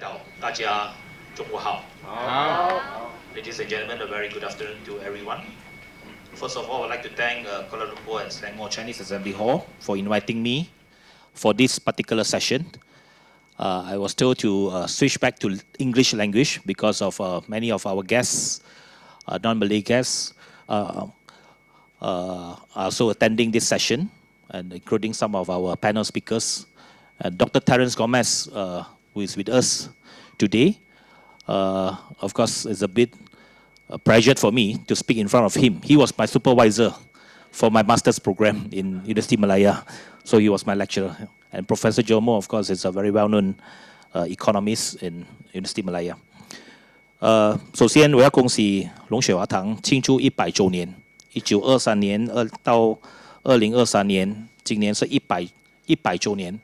道大家中午好。好。Ladies and gentlemen, a very good afternoon to everyone. First of all, I'd like to thank Kuala Lumpur and Selangor Chinese Assembly Hall for inviting me for this particular session. I was told to switch back to English language because of many of our guests, non-Malay guests, are also attending this session, and including some of our panel speakers. Dr. Terence Gomez, who is with us today, of course, it's a bit pressured for me to speak in front of him. He was my supervisor for my master's program in University Malaya, so he was my lecturer. And Professor Jomo, of course, is a very well-known economist in University Malaya. 首先，我要恭喜隆雪华堂庆祝100周年，1923年到2023年，今年是100周年。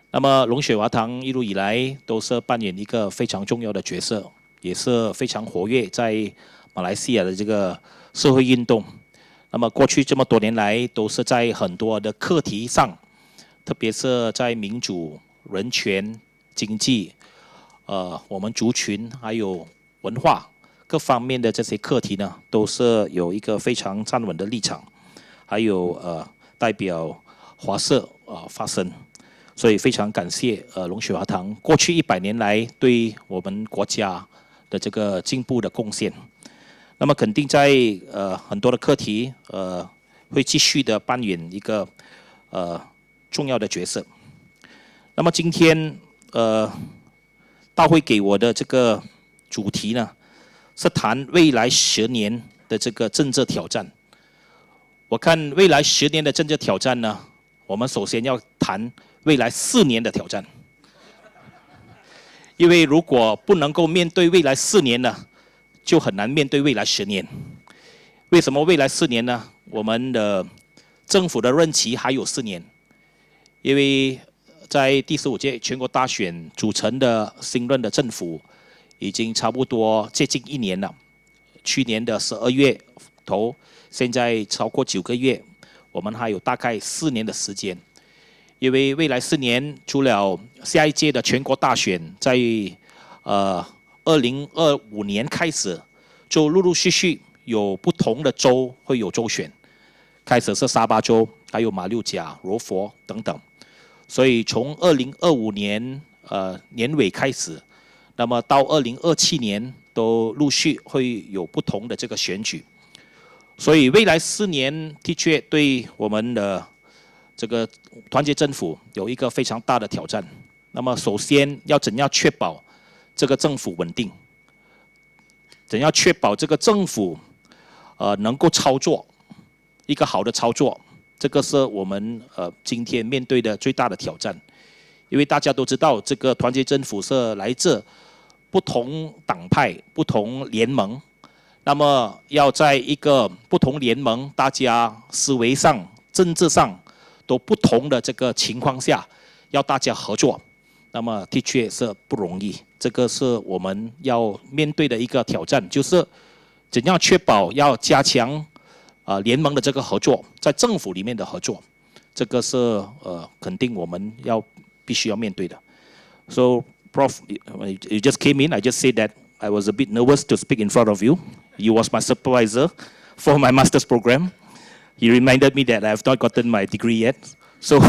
那么隆雪华堂一路以来都是扮演一个非常重要的角色，也是非常活跃在马来西亚的这个社会运动。那么过去这么多年来，都是在很多的课题上，特别是在民主、人权、经济、我们族群还有文化各方面的这些课题呢，都是有一个非常站稳的立场，还有代表华社发声。所以非常感谢隆雪华堂过去100年来对我们国家的这个进步的贡献。那么肯定在很多的课题会继续的扮演一个重要的角色。那么今天大会给我的这个主题呢，是谈未来10年的这个政治挑战。我看未来10年的政治挑战呢，我们首先要谈未来4年的挑战，因为如果不能够面对未来4年呢，就很难面对未来10年。为什么未来4年呢？我们的政府的任期还有4年，因为在第15届全国大选组成的新任的政府已经差不多接近1年了。去年的12月头，现在超过9个月，我们还有大概4年的时间。因为未来4年，除了下一届的全国大选在2025年开始，就陆陆续续有不同的州会有州选，开始是沙巴州，还有马六甲、柔佛等等。所以从2025年年尾开始，那么到2027年都陆续会有不同的这个选举。所以未来4年的确对我们的这个团结政府有一个非常大的挑战。那么首先要怎样确保这个政府稳定？怎样确保这个政府能够操作一个好的操作？这个是我们今天面对的最大的挑战。因为大家都知道，这个团结政府是来自不同党派、不同联盟。那么要在一个不同联盟，大家思维上、政治上都不同的这个情况下，要大家合作，那么的确是不容易。这个是我们要面对的一个挑战，就是怎样确保要加强联盟的这个合作，在政府里面的合作，这个是肯定我们必须要面对的。So, Prof, you just came in. I just said that I was a bit nervous to speak in front of you. You was my supervisor for my master's program. He reminded me that I have not gotten my degree yet. So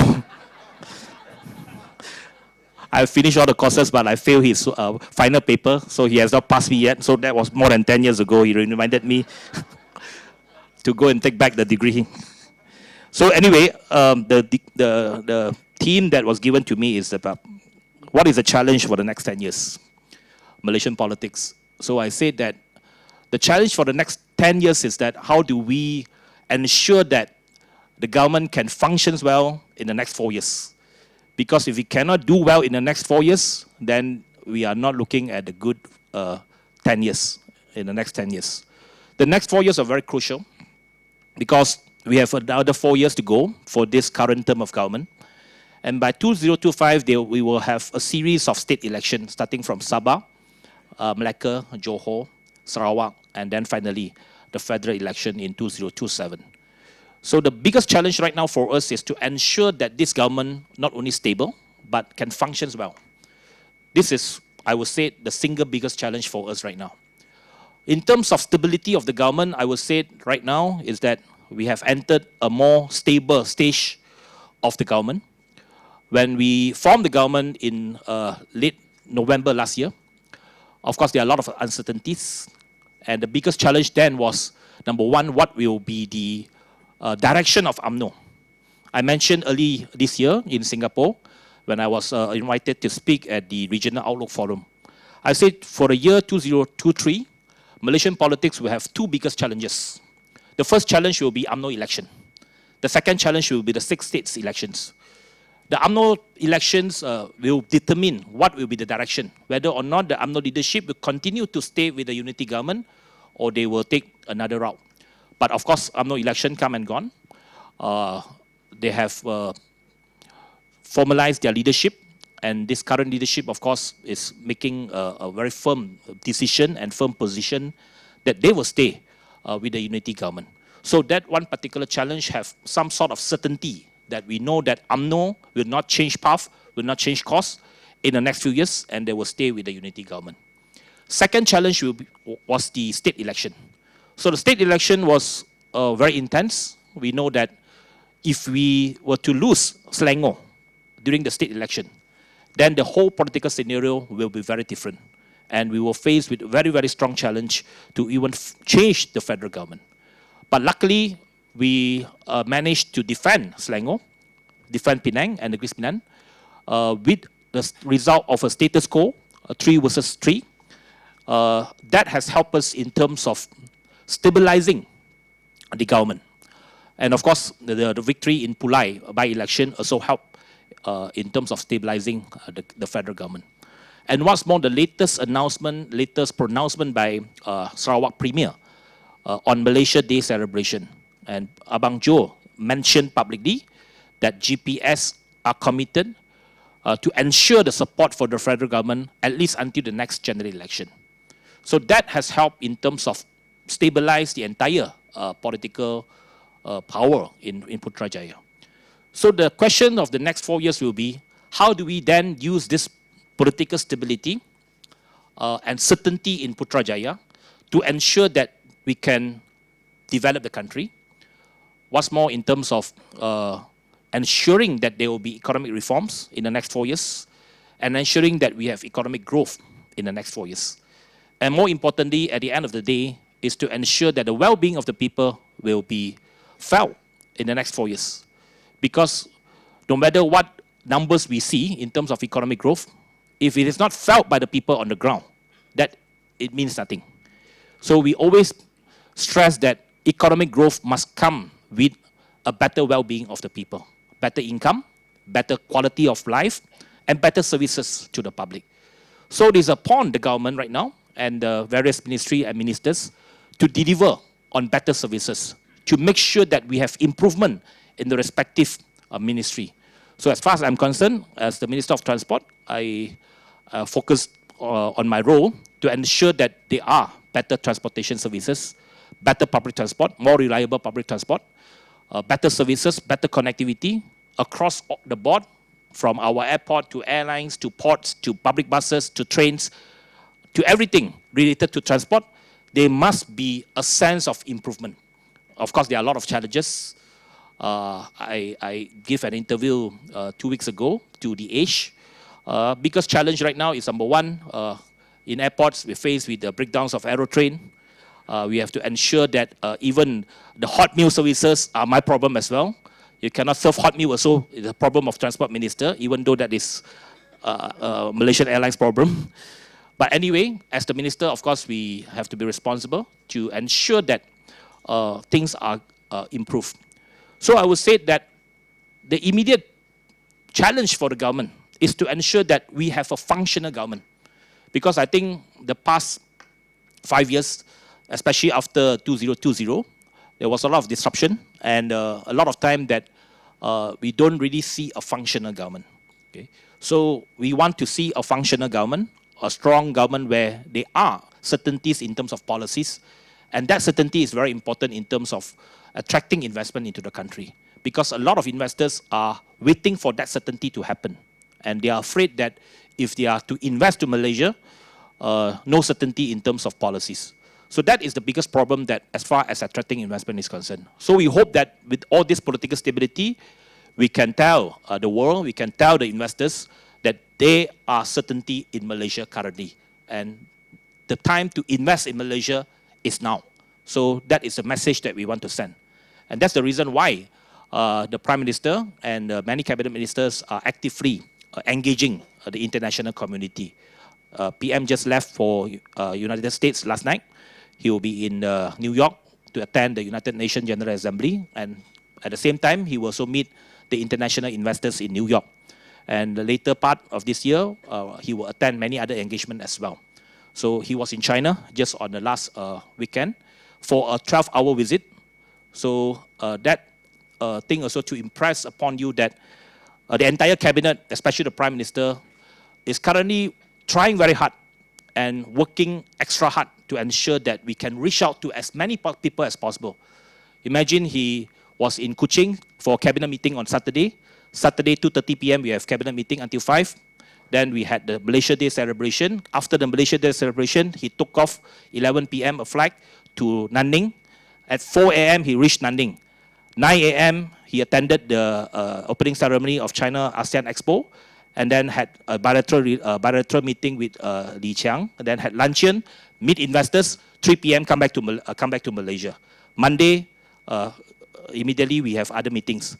I finished all the courses, but I failed his final paper, so he has not passed me yet. So that was more than 10 years ago. He reminded me to go and take back the degree. So anyway, the theme that was given to me is about what is the challenge for the next 10 years, Malaysian politics. So I said that the challenge for the next 10 years is that how do we ensure that the government can function well in the next 4 years. Because if we cannot do well in the next 4 years, then we are not looking at the good 10 years, in the next 10 years. The next 4 years are very crucial because we have another 4 years to go for this current term of government. And by 2025, we will have a series of state elections starting from Sabah, Melaka, Johor, Sarawak, and then finally the federal election in 2027. So the biggest challenge right now for us is to ensure that this government not only stable, but can function well. This is I would say, the single biggest challenge for us right now. In terms of stability of the government, I would say right now is that we have entered a more stable stage of the government. When we formed the government in late November last year, of course, there are a lot of uncertainties. And the biggest challenge then was, number one, what will be the direction of UMNO? I mentioned early this year in Singapore, when I was invited to speak at the Regional Outlook Forum. I said for the year 2023, Malaysian politics will have two biggest challenges. The first challenge will be UMNO election. The second challenge will be the 6 states elections. The UMNO elections will determine what will be the direction, whether or not the UMNO leadership will continue to stay with the unity government or they will take another route. But of course, UMNO election come and gone. They have formalized their leadership, and this current leadership, of course, is making a very firm decision and firm position that they will stay with the unity government. So that one particular challenge have some sort of certainty that we know that UMNO will not change path, will not change course in the next few years, and they will stay with the unity government. Second challenge was the state election. So the state election was very intense. We know that if we were to lose Selangor during the state election, then the whole political scenario will be very different. And we were faced with a very, very strong challenge to even change the federal government. But luckily, we managed to defend Selangor, defend Penang and the Negeri Sembilan, with the result of a status quo, 3 versus 3. That has helped us in terms of stabilizing the government. And of course, the victory in Pulai by-election also helped in terms of stabilizing the federal government. And what's more, the latest pronouncement by Sarawak Premier on Malaysia Day celebration. And Abang Joe mentioned publicly that GPS are committed to ensure the support for the federal government at least until the next general election. So that has helped in terms of stabilize the entire political power in Putrajaya. So the question of the next 4 years will be, how do we then use this political stability and certainty in Putrajaya to ensure that we can develop the country? What's more, in terms of ensuring that there will be economic reforms in the next 4 years and ensuring that we have economic growth in the next 4 years. And more importantly, at the end of the day, is to ensure that the well-being of the people will be felt in the next 4 years. Because no matter what numbers we see in terms of economic growth, if it is not felt by the people on the ground, that it means nothing. So we always stress that economic growth must come with a better well-being of the people, better income, better quality of life, and better services to the public. So it is upon the government right now and the various ministries and ministers to deliver on better services, to make sure that we have improvement in the respective ministry. So as far as I'm concerned, as the Minister of Transport, I focus on my role to ensure that there are better transportation services, better public transport, more reliable public transport, better services, better connectivity across the board, from our airport to airlines to ports to public buses to trains to everything related to transport. There must be a sense of improvement. Of course, there are a lot of challenges. I gave an interview 2 weeks ago to The Age. Biggest challenge right now is number one, in airports, we're faced with the breakdowns of Aerotrain. We have to ensure that even the hot meal services are my problem as well. You cannot serve hot meal also, it's a problem of Transport Minister, even though that is Malaysian Airlines problem. But anyway, as the Minister, of course, we have to be responsible to ensure that things are improved. So I would say that the immediate challenge for the government is to ensure that we have a functional government. Because I think the past 5 years, especially after 2020, there was a lot of disruption and a lot of time that we don't really see a functional government. Okay? So we want to see a functional government, a strong government where there are certainties in terms of policies, and that certainty is very important in terms of attracting investment into the country, because a lot of investors are waiting for that certainty to happen, and they are afraid that if they are to invest to Malaysia, no certainty in terms of policies. So that is the biggest problem that as far as attracting investment is concerned. So we hope that with all this political stability, we can tell the world, we can tell the investors that there are certainty in Malaysia currently. And the time to invest in Malaysia is now. So that is the message that we want to send. And that's the reason why the Prime Minister and many cabinet ministers are actively engaging the international community. PM just left for United States last night. He will be in New York to attend the United Nations General Assembly, and at the same time, he will also meet the international investors in New York. And the later part of this year, he will attend many other engagements as well. So he was in China just on the last weekend for a 12-hour visit. So that thing also to impress upon you that the entire cabinet, especially the Prime Minister, is currently trying very hard and working extra hard to ensure that we can reach out to as many people as possible. Imagine he was in Kuching for a cabinet meeting on Saturday. Saturday, 2:30 p.m., we have cabinet meeting until 5. Then we had the Malaysia Day celebration. After the Malaysia Day celebration, he took off 11 p.m. a flight to Nanning. At 4 a.m., he reached Nanning. 9 a.m., he attended the opening ceremony of China ASEAN Expo, and then had a bilateral meeting with Li Qiang, and then had luncheon, meet investors. 3 p.m. come back to Malaysia. Monday, immediately we have other meetings.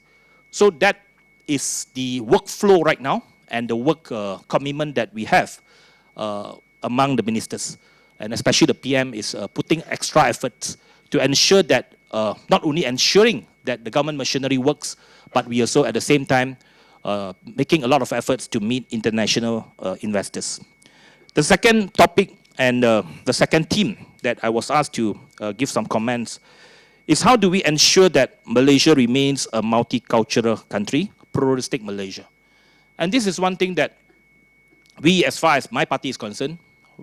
So that is the workflow right now, and the work commitment that we have among the ministers, and especially the PM is putting extra efforts to ensure that not only ensuring that the government machinery works, but we also at the same time making a lot of efforts to meet international investors. The second topic and the second theme that I was asked to give some comments is how do we ensure that Malaysia remains a multicultural country, pluralistic Malaysia. And this is one thing that we, as far as my party is concerned,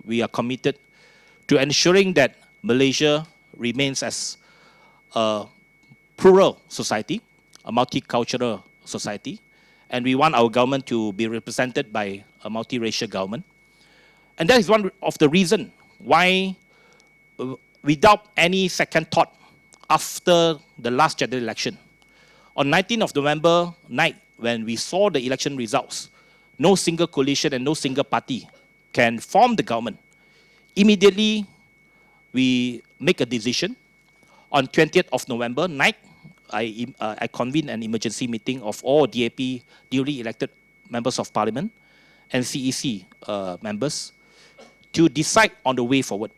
we are committed to ensuring that Malaysia remains as a plural society, a multicultural society, and we want our government to be represented by a multiracial government. And that is one of the reasons why, without any second thought, after the last general election, on 19th of November night, when we saw the election results, no single coalition and no single party can form the government. Immediately, we make a decision. On 20th of November night, I convened an emergency meeting of all DAP duly elected members of parliament and CEC members to decide on the way forward.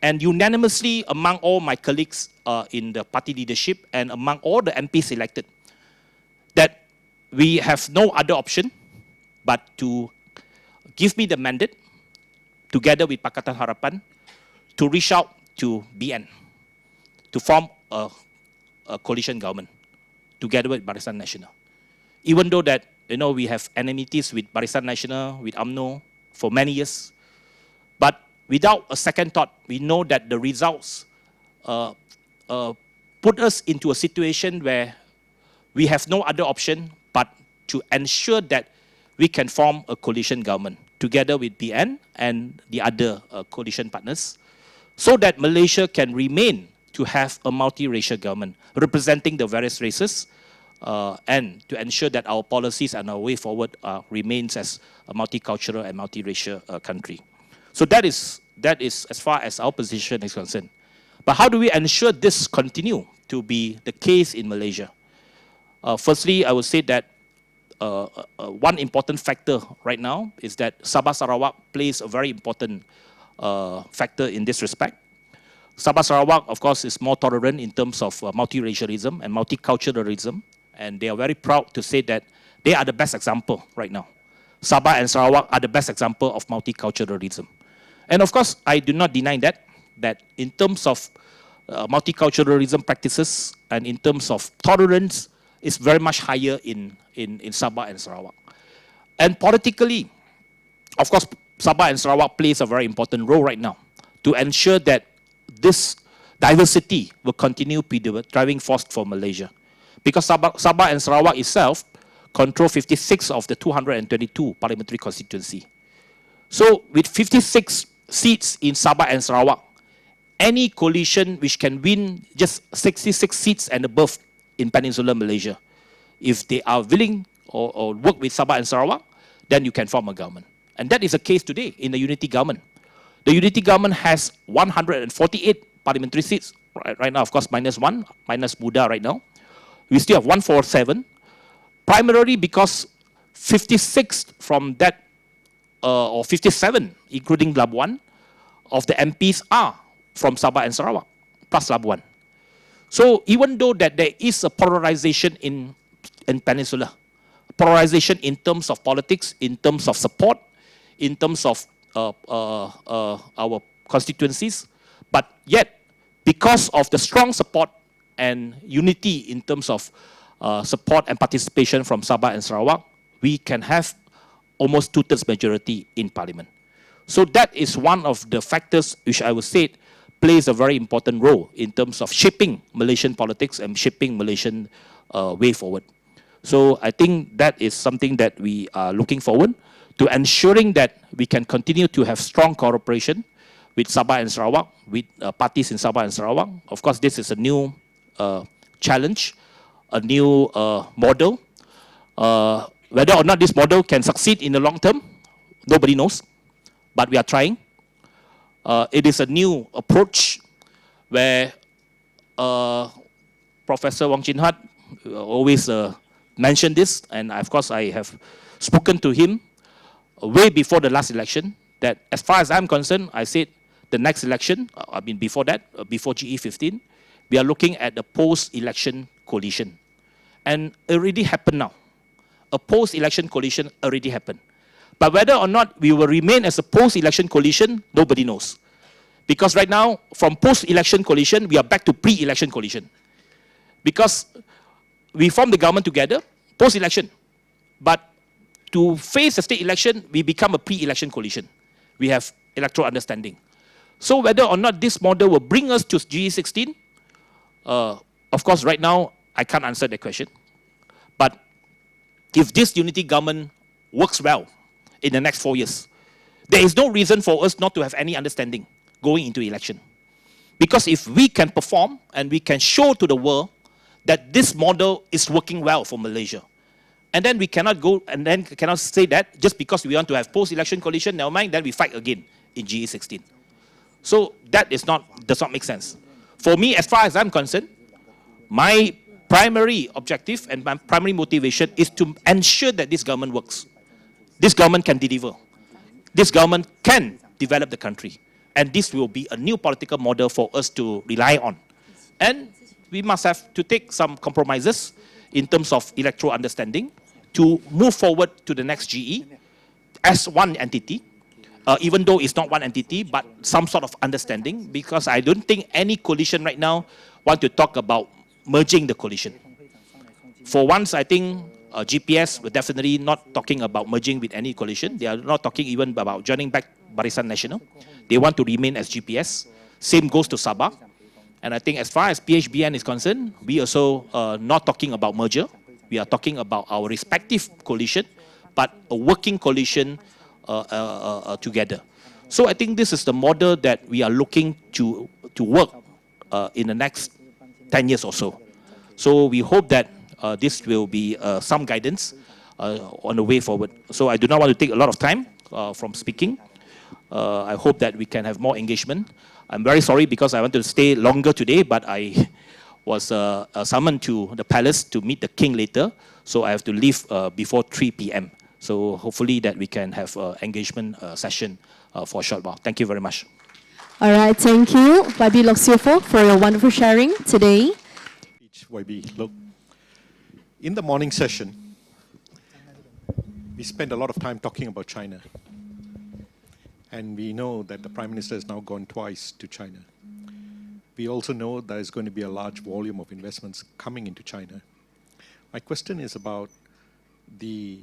And unanimously among all my colleagues in the party leadership and among all the MPs elected, that we have no other option but to give me the mandate, together with Pakatan Harapan, to reach out to BN, to form a coalition government, together with Barisan Nasional. Even though that, we have enmities with Barisan Nasional, with UMNO for many years, but without a second thought, we know that the results put us into a situation where we have no other option but to ensure that we can form a coalition government together with BN and the other coalition partners, so that Malaysia can remain to have a multiracial government representing the various races, and to ensure that our policies and our way forward remains as a multicultural and multiracial country. So that is as far as our position is concerned. But how do we ensure this continue to be the case in Malaysia? Firstly, I would say that one important factor right now is that Sabah Sarawak plays a very important factor in this respect. Sabah Sarawak, of course, is more tolerant in terms of multiracialism and multiculturalism, and they are very proud to say that they are the best example right now. Sabah and Sarawak are the best example of multiculturalism. And of course, I do not deny that in terms of multiculturalism practices and in terms of tolerance, is very much higher in Sabah and Sarawak. And politically, of course, Sabah and Sarawak plays a very important role right now to ensure that this diversity will continue to be the driving force for Malaysia. Because Sabah and Sarawak itself control 56 of the 222 parliamentary constituency. So with 56 seats in Sabah and Sarawak, any coalition which can win just 66 seats and above in Peninsular Malaysia, if they are willing or work with Sabah and Sarawak, then you can form a government. And that is the case today in the unity government. The unity government has 148 parliamentary seats right now, of course, -1, minus Buddha right now. We still have 147, primarily because 56 from that, or 57, including Labuan, of the MPs are from Sabah and Sarawak, plus Labuan. So even though that there is a polarization in Peninsula, polarization in terms of politics, in terms of support, in terms of our constituencies, but yet, because of the strong support and unity in terms of support and participation from Sabah and Sarawak, we can have almost 2/3 majority in parliament. So that is one of the factors which I would say plays a very important role in terms of shaping Malaysian politics and shaping Malaysian way forward. So I think that is something that we are looking forward to ensuring that we can continue to have strong cooperation with Sabah and Sarawak, with parties in Sabah and Sarawak. Of course, this is a new challenge, a new model. Whether or not this model can succeed in the long term, nobody knows, but we are trying. It is a new approach where Professor Wong Chin Hat always mentioned this, and of course I have spoken to him way before the last election, that as far as I'm concerned, I said the next election, before that, before GE15, we are looking at a post-election coalition. And it already happened now. A post-election coalition already happened. But whether or not we will remain as a post-election coalition, nobody knows. Because right now, from post-election coalition, we are back to pre-election coalition. Because we formed the government together, post-election. But to face a state election, we become a pre-election coalition. We have electoral understanding. So whether or not this model will bring us to GE16, of course, right now, I can't answer that question. But if this unity government works well in the next 4 years, there is no reason for us not to have any understanding going into election. Because if we can perform and we can show to the world that this model is working well for Malaysia, and then we cannot go and then cannot say that just because we want to have post-election coalition, never mind, then we fight again in GE16. So that does not make sense. For me, as far as I'm concerned, my primary objective and my primary motivation is to ensure that this government works. This government can deliver. This government can develop the country. And this will be a new political model for us to rely on. And we must have to take some compromises in terms of electoral understanding to move forward to the next GE as one entity, even though it's not one entity, but some sort of understanding, because I don't think any coalition right now want to talk about merging the coalition. For once, I think GPS were definitely not talking about merging with any coalition. They are not talking even about joining back Barisan Nasional. They want to remain as GPS. Same goes to Sabah. And I think as far as PHBN is concerned, we also not talking about merger. We are talking about our respective coalition, but a working coalition together. So I think this is the model that we are looking to work in the next 10 years or so. So we hope that this will be some guidance on the way forward. So I do not want to take a lot of time from speaking. I hope that we can have more engagement. I'm very sorry because I want to stay longer today, but I was summoned to the palace to meet the king later, so I have to leave before 3 p.m. So hopefully that we can have an engagement session for a short while. Thank you very much. All right, thank you, YBM Loke Siew Fook, for your wonderful sharing today. YB Loke. In the morning session, we spent a lot of time talking about China. And we know that the Prime Minister has now gone twice to China. We also know there is going to be a large volume of investments coming into China. My question is about the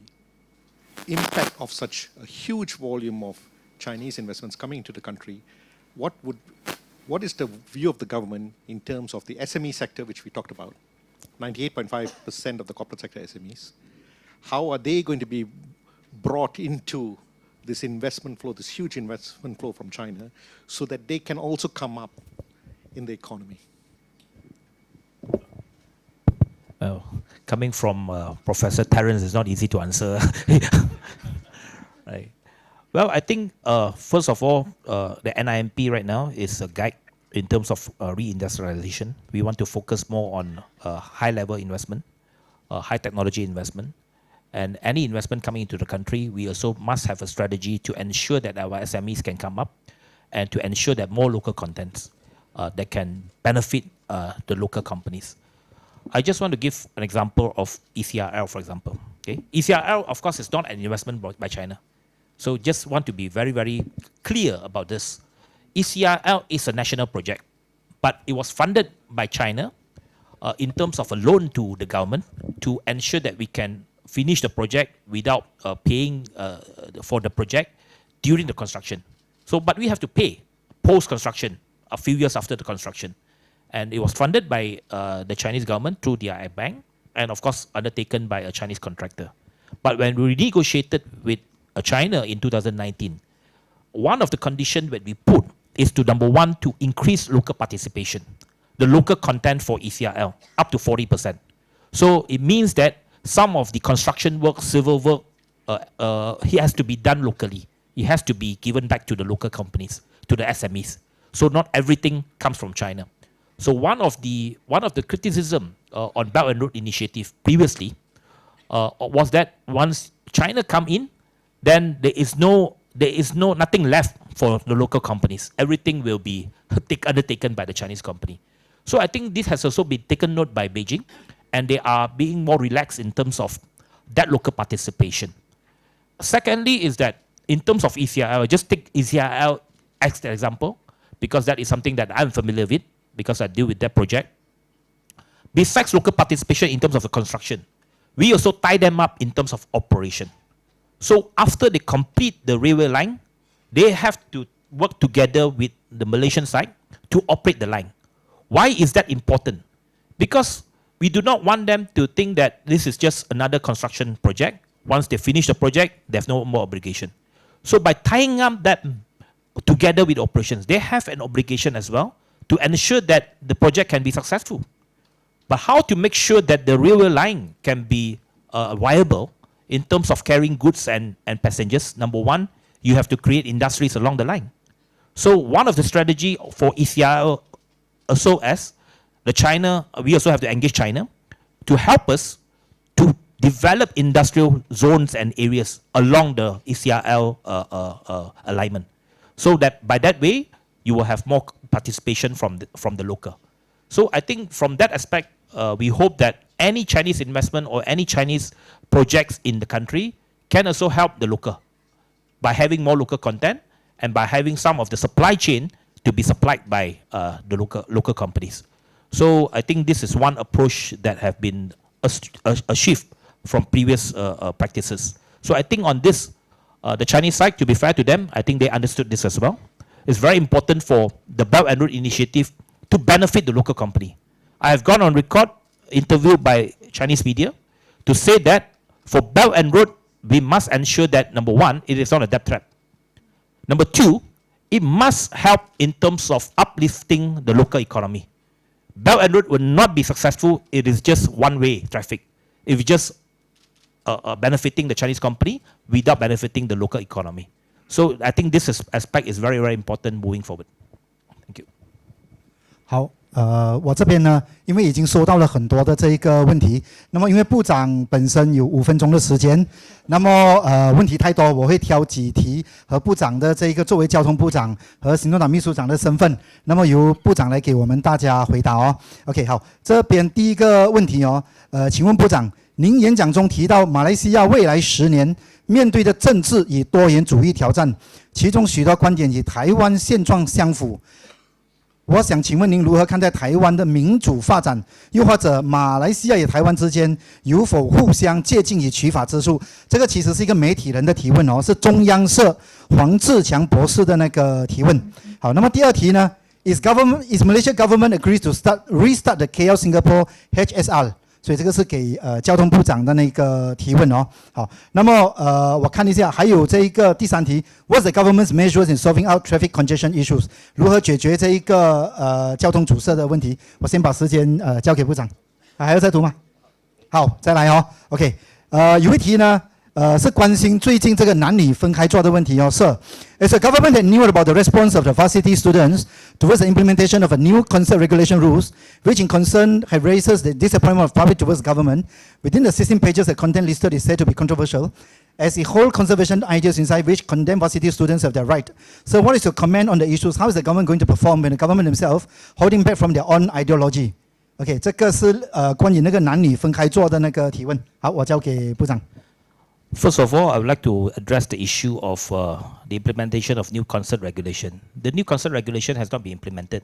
impact of such a huge volume of Chinese investments coming into the country. What is the view of the government in terms of the SME sector, which we talked about? 98.5% of the corporate sector SMEs. How are they going to be brought into this investment flow, this huge investment flow from China, so that they can also come up in the economy? Well, coming from Professor Terence, it's not easy to answer. Right. Well, I think first of all, the NIMP right now is a guide in terms of reindustrialization. We want to focus more on high-level investment, high technology investment, and any investment coming into the country, we also must have a strategy to ensure that our SMEs can come up and to ensure that more local contents that can benefit the local companies. I just want to give an example of ECRL, for example. Okay? ECRL, of course, is not an investment by China. So just want to be very, very clear about this. ECRL is a national project, but it was funded by China in terms of a loan to the government to ensure that we can finish the project without paying for the project during the construction. So, but we have to pay post-construction, a few years after the construction. And it was funded by the Chinese government through the bank, and of course undertaken by a Chinese contractor. But when we negotiated with China in 2019, one of the conditions that we put is to, number one, to increase local participation, the local content for ECRL, up to 40%. So it means that some of the construction work, civil work, it has to be done locally. It has to be given back to the local companies, to the SMEs. So not everything comes from China. So one of the criticism on Belt and Road Initiative previously was that once China come in, then there is nothing left for the local companies. Everything will be undertaken by the Chinese company. So I think this has also been taken note by Beijing, and they are being more relaxed in terms of that local participation. Secondly is that in terms of ECRL, just take ECRL as an example, because that is something that I'm familiar with, because I deal with that project. Besides local participation in terms of the construction, we also tie them up in terms of operation. So after they complete the railway line, they have to work together with the Malaysian side to operate the line. Why is that important? Because we do not want them to think that this is just another construction project. Once they finish the project, there's no more obligation. So by tying up that together with operations, they have an obligation as well to ensure that the project can be successful. But how to make sure that the railway line can be viable in terms of carrying goods and passengers? Number one, you have to create industries along the line. So one of the strategy for ECRL also as the China, we also have to engage China to help us to develop industrial zones and areas along the ECRL alignment. So that by that way, you will have more participation from the local. So I think from that aspect, we hope that any Chinese investment or any Chinese projects in the country can also help the local by having more local content and by having some of the supply chain to be supplied by the local companies. So I think this is one approach that have been a shift from previous practices. So I think on this, the Chinese side, to be fair to them, I think they understood this as well. It's very important for the Belt and Road Initiative to benefit the local company. I have gone on record, interviewed by Chinese media, to say that for Belt and Road, we must ensure that, number one, it is not a debt trap. Number two, it must help in terms of uplifting the local economy. Belt and Road will not be successful, it is just one-way traffic. If just benefiting the Chinese company without benefiting the local economy. So I think this aspect is very, very important moving forward. Thank you. 好，我这边呢，因为已经收到了很多的这一个问题，那么因为部长本身有5分钟的时间，那么问题太多，我会挑几题和部长的这一个作为交通部长和行动党秘书长的身份，那么由部长来给我们大家回答哦。OK， 好，这边第一个问题哦，请问部长，您演讲中提到马来西亚未来10年面对的政治与多元主义挑战，其中许多观点与台湾现状相符。我想请问您如何看待台湾的民主发展，又或者马来西亚与台湾之间有否互相借鉴与取法之处？这个其实是一个媒体人的提问哦，是中央社黄志强博士的那个提问。好，那么第二题呢 ，Is Malaysia government agrees to restart the KL Singapore HSR 所以这个是给交通部长的那个提问哦。好，那么我看一下，还有这一个第3题 ，What's the government's measures in solving out traffic congestion issues？ 如何解决这一个交通阻塞的问题？我先把时间交给部长。还要再读吗？好，再来哦。OK， 有一题呢。是关心最近这个男女分开坐的问题哦。Sir, as a government that knew about the response of the varsity students towards the implementation of a new concert regulation rules, which in concern have raises the disappointment of public towards government, within the 16 pages the content listed is said to be controversial, as it whole conservation ideas inside which condemn varsity students of their right. So what is your comment on the issues? How is the government going to perform when the government themselves holding back from their own ideology? OK， 这个是关于那个男女分开坐的那个提问。好，我交给部长。First of all, I would like to address the issue of the implementation of new concert regulation. The new concert regulation has not been implemented.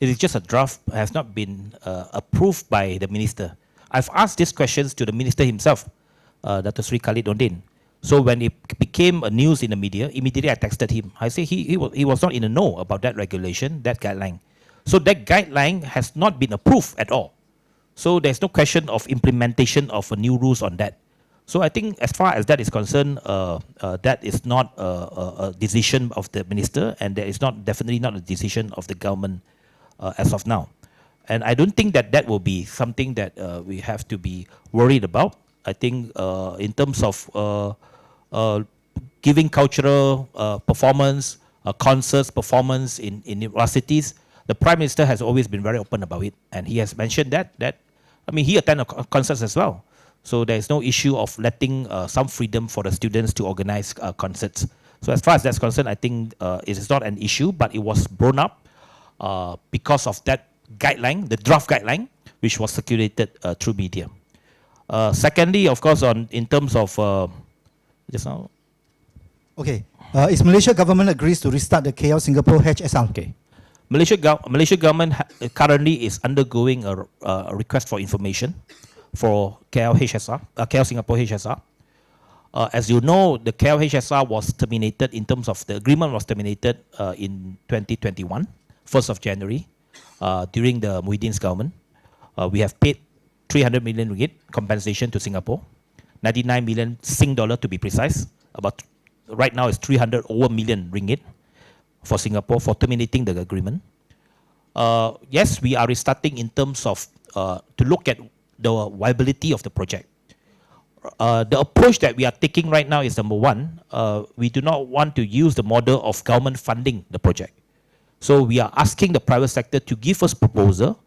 It is just a draft, has not been approved by the minister. I've asked these questions to the minister himself, Dr. Sri Khalid Ondin. So when it became a news in the media, immediately I texted him. I say he was not in the know about that regulation, that guideline. So that guideline has not been approved at all. So there's no question of implementation of new rules on that. So I think as far as that is concerned, that is not a decision of the minister, and that is definitely not a decision of the government as of now. And I don't think that that will be something that we have to be worried about. I think in terms of giving cultural performance, concerts performance in universities, the Prime Minister has always been very open about it, and he has mentioned that I mean, he attended concerts as well. So there is no issue of letting some freedom for the students to organize concerts. So as far as that's concerned, I think it is not an issue, but it was brought up because of that guideline, the draft guideline, which was circulated through media. Secondly, of course, in terms of just now. Okay, is Malaysia government agrees to restart the KL Singapore HSR? Okay, Malaysia government currently is undergoing a request for information for KL Singapore HSR. As you know, the KL HSR was terminated in terms of the agreement was terminated in 2021, 1st of January, during the Muhyiddin's government. We have paid 300 million ringgit compensation to Singapore, 99 million Sing dollar to be precise. About right now is 300 over million ringgit for Singapore for terminating the agreement. Yes, we are restarting in terms of to look at the viability of the project. The approach that we are taking right now is number one, we do not want to use the model of government funding the project. So we are asking the private sector to give us proposal.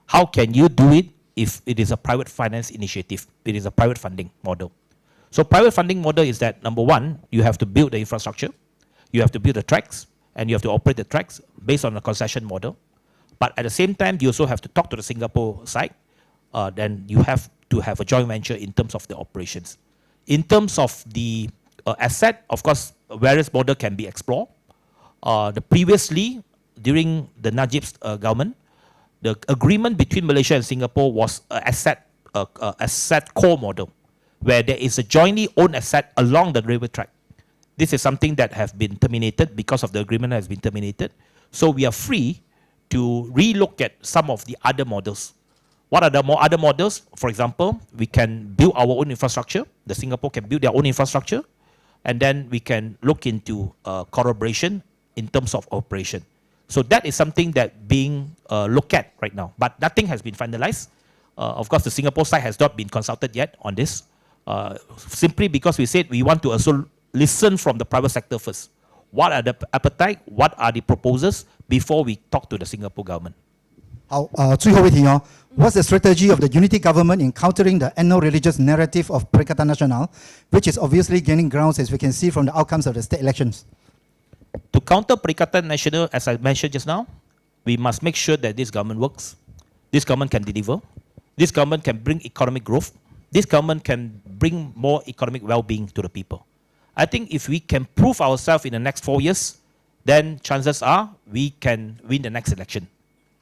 How can you do it if it is a private finance initiative? It is a private funding model. So private funding model is that number one, you have to build the infrastructure, you have to build the tracks, and you have to operate the tracks based on a concession model. But at the same time, you also have to talk to the Singapore side. Then you have to have a joint venture in terms of the operations. In terms of the asset, of course, various models can be explored. Previously, during the Najib's government, the agreement between Malaysia and Singapore was an asset core model, where there is a jointly owned asset along the railway track. This is something that has been terminated because of the agreement has been terminated. So we are free to relook at some of the other models. What are the other models? For example, we can build our own infrastructure. The Singapore can build their own infrastructure. And then we can look into collaboration in terms of operation. So that is something that being looked at right now. But nothing has been finalized. Of course, the Singapore side has not been consulted yet on this. Simply because we said we want to also listen from the private sector first. What are the appetite? What are the proposals before we talk to the Singapore government? 好，最后一题哦。What's the strategy of the unity government in countering the ethno-religious narrative of Perikatan Nasional, which is obviously gaining grounds as we can see from the outcomes of the state elections? To counter Perikatan Nasional, as I mentioned just now, we must make sure that this government works. This government can deliver. This government can bring economic growth. This government can bring more economic well-being to the people. I think if we can prove ourselves in the next 4 years, then chances are we can win the next election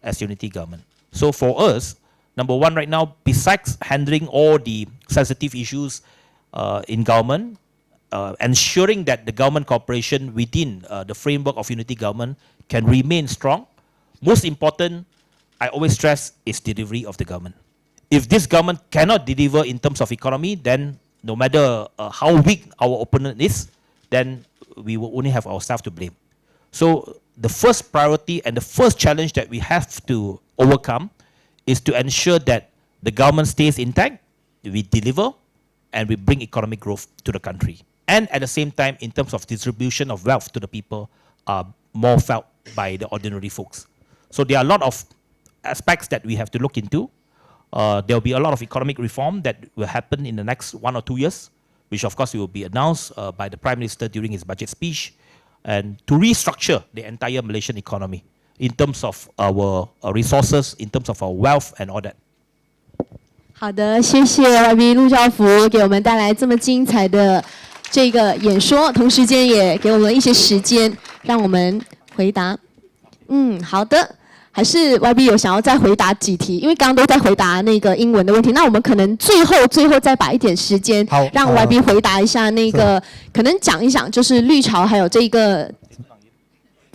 as unity government. So for us, number one right now, besides handling all the sensitive issues in government, ensuring that the government cooperation within the framework of unity government can remain strong. Most important, I always stress, is delivery of the government. if this government cannot deliver in terms of economy, then no matter how weak our opponent is, then we will only have ourselves to blame. So the first priority and the first challenge that we have to overcome is to ensure that the government stays intact, we deliver, and we bring economic growth to the country. And at the same time, in terms of distribution of wealth to the people, are more felt by the ordinary folks. So there are a lot of aspects that we have to look into. There will be a lot of economic reform that will happen in the next 1 or 2 years, which of course will be announced by the Prime Minister during his budget speech, and to restructure the entire Malaysian economy in terms of our resources, in terms of our wealth and all that. 好的，谢谢 YB 陆兆福给我们带来这么精彩的这个演说，同时间也给我们一些时间让我们回答。好的，还是 YB 有想要再回答几题，因为刚刚都在回答那个英文的问题，那我们可能最后再把一点时间让 YB 回答一下那个，可能讲一讲就是绿潮还有这个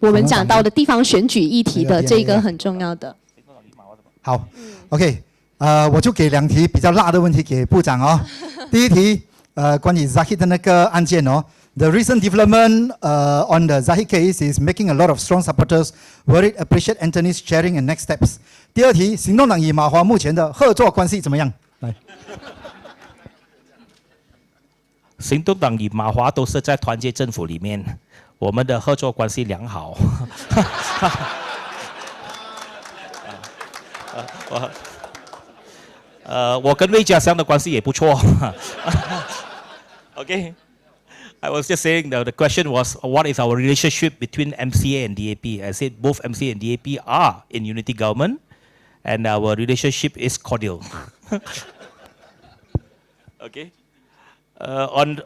我们讲到的地方选举议题的这个很重要的。好 ，OK。我就给2题比较辣的问题给部长哦。第一题，关于 Zahid 的那个案件哦 ，The recent development on the Zahid case is making a lot of strong supporters worried appreciate Anthony's sharing and next steps。第二题，行动党与马华目前的合作关系怎么样？来，行动党与马华都是在团结政府里面，我们的合作关系良好。我跟魏家祥的关系也不错。Okay, I was just saying the question was what is our relationship between MCA and DAP? I said both MCA and DAP are in unity government, and our relationship is cordial. Okay. On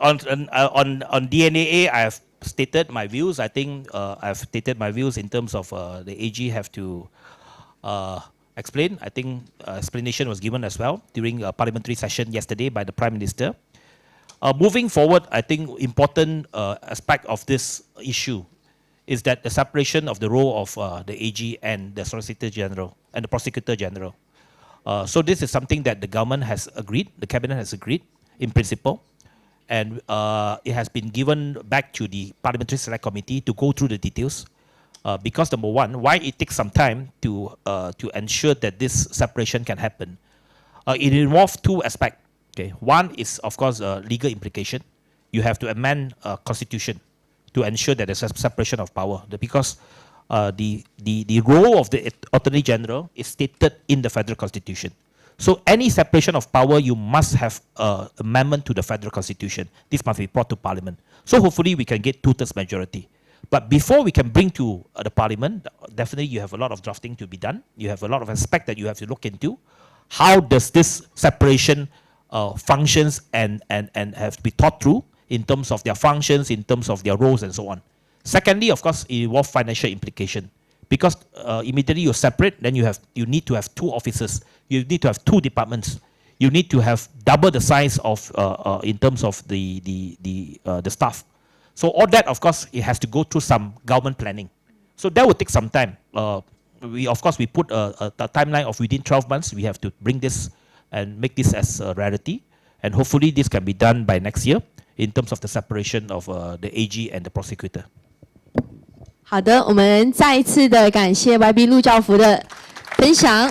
DNAA, I have stated my views. I think I've stated my views in terms of the AG have to explain. I think explanation was given as well during a parliamentary session yesterday by the Prime Minister. Moving forward, I think important aspect of this issue is that the separation of the role of the AG and the Solicitor General and the Prosecutor General. So this is something that the government has agreed, the Cabinet has agreed in principle, and it has been given back to the Parliamentary Select Committee to go through the details. Because number one, why it takes some time to ensure that this separation can happen. It involves 2 aspects. Okay, one is of course legal implication. You have to amend constitution to ensure that there's a separation of power. Because the role of the Attorney General is stated in the Federal Constitution. So any separation of power, you must have amendment to the Federal Constitution. This must be brought to Parliament. So hopefully we can get 2/3 majority. But before we can bring to the Parliament, definitely you have a lot of drafting to be done. You have a lot of aspects that you have to look into. How does this separation functions and have to be thought through in terms of their functions, in terms of their roles and so on. Secondly, of course, it involves financial implication. Because immediately you separate, then you need to have 2 offices. You need to have 2 departments. You need to have double the size of in terms of the staff. So all that, of course, it has to go through some government planning. So that will take some time. We put a timeline of within 12 months. We have to bring this and make this as a reality. And hopefully this can be done by next year in terms of the separation of the AG and the prosecutor. 好的，我们再一次的感谢 YB 陆兆福的分享。